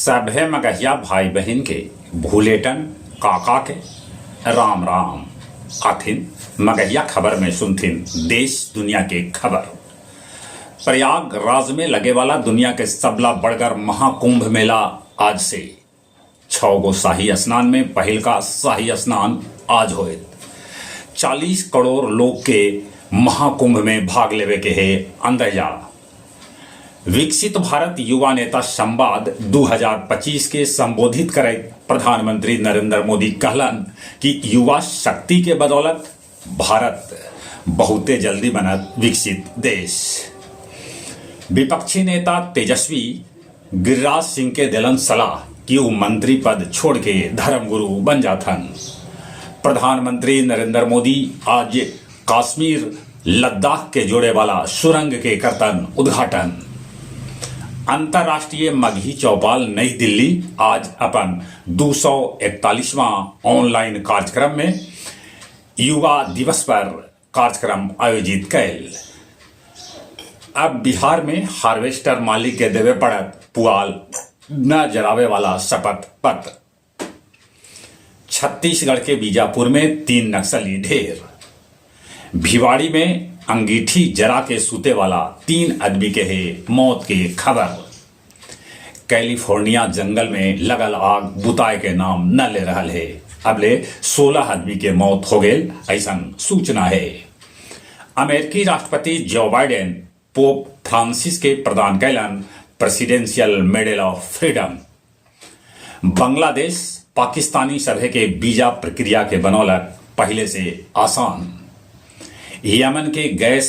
सभे मगहिया भाई बहन के भूलेटन काका के राम राम आथिन मगहिया खबर में सुनथिन देश दुनिया के खबर। प्रयागराज में लगे वाला दुनिया के सबला बड़गर महाकुंभ मेला आज से 6 गो शाही स्नान में पहल का शाही स्नान आज होए। 40 करोड़ लोग के महाकुंभ में भाग लेवे के है अंदाजा। विकसित भारत युवा नेता संवाद 2025 के संबोधित करे प्रधानमंत्री नरेंद्र मोदी कहलन कि युवा शक्ति के बदौलत भारत बहुते जल्दी बनत विकसित देश। विपक्षी नेता तेजस्वी गिरिराज सिंह के दिलन सलाह कि वो मंत्री पद छोड़ के धर्मगुरु बन जाथन। प्रधानमंत्री नरेंद्र मोदी आज कश्मीर लद्दाख के जोड़े वाला सुरंग के करतन उद्घाटन। अंतर्राष्ट्रीय मगही चौपाल नई दिल्ली आज अपन 241वां ऑनलाइन कार्यक्रम में युवा दिवस पर कार्यक्रम आयोजित कैल। अब बिहार में हार्वेस्टर मालिक के देवे पड़त पुआल न जरावे वाला शपथ पत्र। छत्तीसगढ़ के बीजापुर में 3 नक्सली ढेर। भिवाड़ी में अंगीठी जरा के सूते वाला 3 आदमी के है मौत की खबर। कैलिफोर्निया जंगल में लगल आग बुताए के नाम न ले रहा है। अबले 16 आदमी के मौत हो गए ऐसा सूचना है। अमेरिकी राष्ट्रपति जो बाइडेन पोप फ्रांसिस के प्रदान कैलन presidential medal of freedom. Bangladesh Pakistani सभे के वीजा प्रक्रिया के बनौलक पहले से आसान। यमन के गैस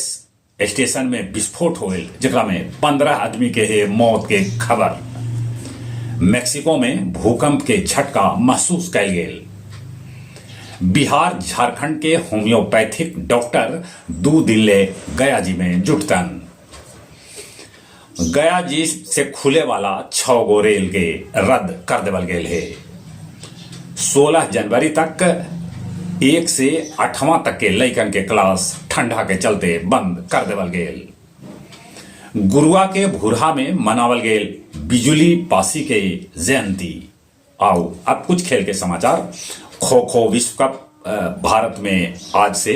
स्टेशन में विस्फोट हो गए जरा में 15 आदमी के है मौत के खबर। मेक्सिको में भूकंप के झटका महसूस कैल गेल। बिहार झारखंड के होम्योपैथिक डॉक्टर 2 दिन ले गया जी में जुटतन। गया जी से खुले वाला 6 गो रेल के रद्द कर देवल गेल है। 16 जनवरी तक 1 से 8वां तक के लइकन के क्लास ठंडा के चलते बंद कर देवल गेल। गुरुआ के भुरहा में मनावल गेल बिजुली पासी के जयंती। आओ अब कुछ खेल के समाचार। खो खो विश्व कप भारत में आज से।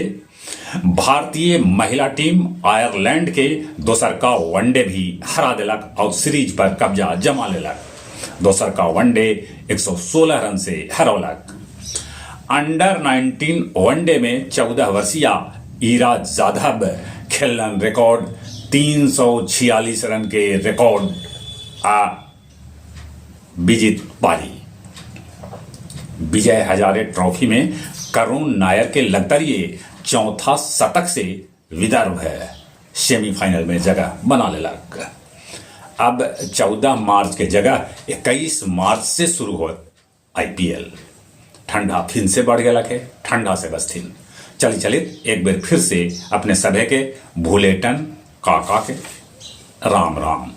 भारतीय महिला टीम आयरलैंड के दोसर का वनडे भी हरा दिलक और सीरीज पर कब्जा जमा लेलक। दोसर का वनडे 116 रन से हरौलक। अंडर 19 वनडे में 14 वर्षीय ईरा जाधव खेलन रिकॉर्ड 346 रन के रिकॉर्ड विजित पारी। विजय हजारे ट्रॉफी में करुण नायर के लगतरिए 4था शतक से विदर्भ है सेमीफाइनल में जगह बना लेलक। अब 14 मार्च के जगह 21 मार्च से शुरू हो IPL। ठंडा फिर से बढ़ गया है। ठंडा से बस्थिन चलित एक बार फिर से अपने सभे के भूलेटन काका के राम राम।